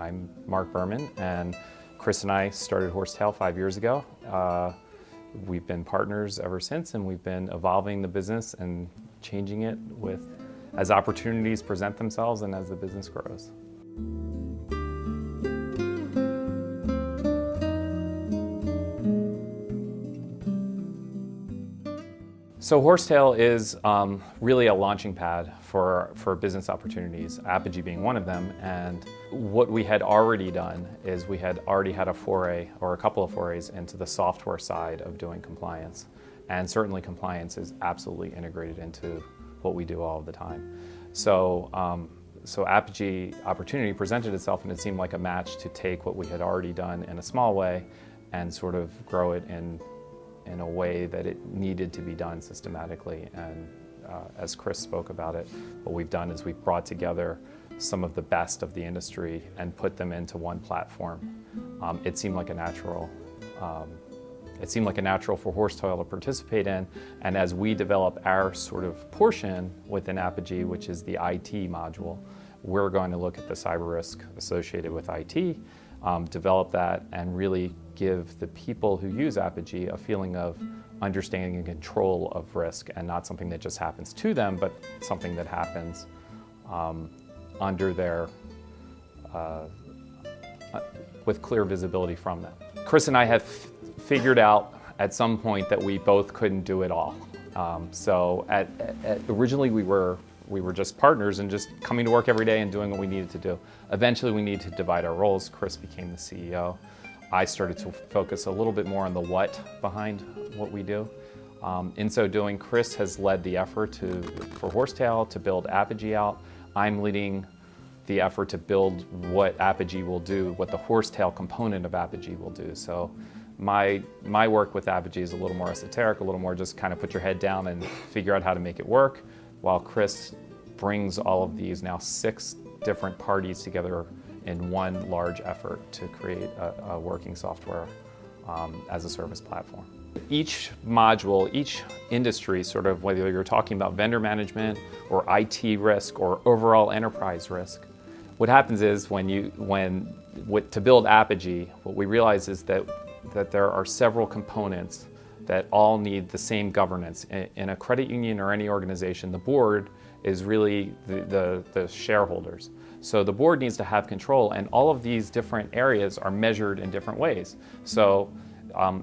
I'm Mark Berman, and Chris and I started Horsetail 5 years ago. We've been partners ever since, and we've been evolving the business and changing it as opportunities present themselves and as the business grows. So Horsetail is really a launching pad for business opportunities, Apogee being one of them. And what we had already done is we had already had a foray, or a couple of forays, into the software side of doing compliance. And certainly compliance is absolutely integrated into what we do all of the time. So Apogee opportunity presented itself, and it seemed like a match to take what we had already done in a small way and sort of grow it in a way that it needed to be done systematically. And as Chris spoke about it, what we've done is we've brought together some of the best of the industry and put them into one platform. It seemed like a natural for Horsetail to participate in, and as we develop our sort of portion within Apogee, which is the IT module, we're going to look at the cyber risk associated with IT, develop that, and really give the people who use Apogee a feeling of understanding and control of risk, and not something that just happens to them, but something that happens under their, with clear visibility from them. Chris and I have figured out at some point that we both couldn't do it all. Originally we were just partners and just coming to work every day and doing what we needed to do. Eventually we needed to divide our roles. Chris became the CEO. I started to focus a little bit more on the what behind what we do. In so doing, Chris has led the effort for Horsetail to build Apogee out. I'm leading the effort to build what Apogee will do, what the Horsetail component of Apogee will do. So my work with Apogee is a little more esoteric, a little more just kind of put your head down and figure out how to make it work, while Chris brings all of these now 6 different parties together in one large effort to create a working software as a service platform. Each module, each industry, sort of whether you're talking about vendor management or IT risk or overall enterprise risk, what happens is to build Apogee, what we realize is that there are several components that all need the same governance. In a credit union or any organization, the board is really the shareholders. So the board needs to have control, and all of these different areas are measured in different ways. So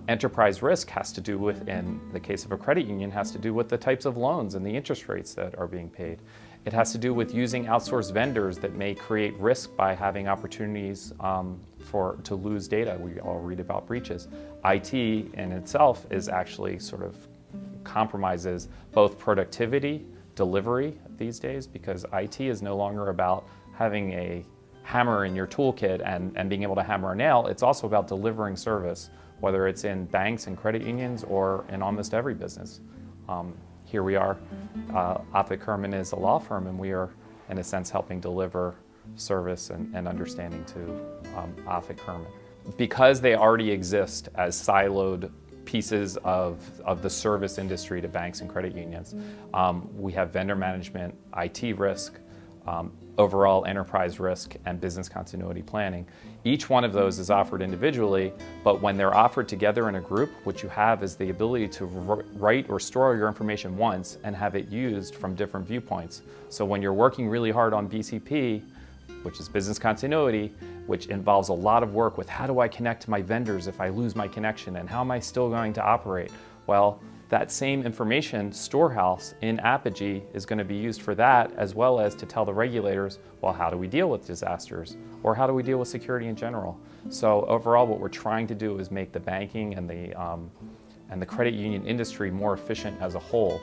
enterprise risk has to do with, in the case of a credit union, has to do with the types of loans and the interest rates that are being paid. It has to do with using outsourced vendors that may create risk by having opportunities to lose data. We all read about breaches. IT in itself is actually sort of compromises both productivity, delivery these days, because IT is no longer about having a hammer in your toolkit and being able to hammer a nail. It's also about delivering service, whether it's in banks and credit unions or in almost every business. Here we are, Kerman is a law firm, and we are, in a sense, helping deliver service and understanding to Kerman. Because they already exist as siloed pieces of the service industry to banks and credit unions, we have vendor management, IT risk, overall enterprise risk, and business continuity planning. Each one of those is offered individually, but when they're offered together in a group, what you have is the ability to write or store your information once and have it used from different viewpoints. So when you're working really hard on BCP, which is business continuity, which involves a lot of work with how do I connect to my vendors if I lose my connection, and how am I still going to operate? Well, that same information storehouse in Apogee is going to be used for that, as well as to tell the regulators, well, how do we deal with disasters? Or how do we deal with security in general? So overall, what we're trying to do is make the banking and the credit union industry more efficient as a whole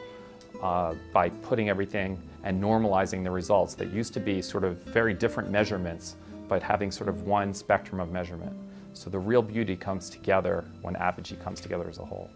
by putting everything and normalizing the results that used to be sort of very different measurements, but having sort of one spectrum of measurement. So the real beauty comes together when Apogee comes together as a whole.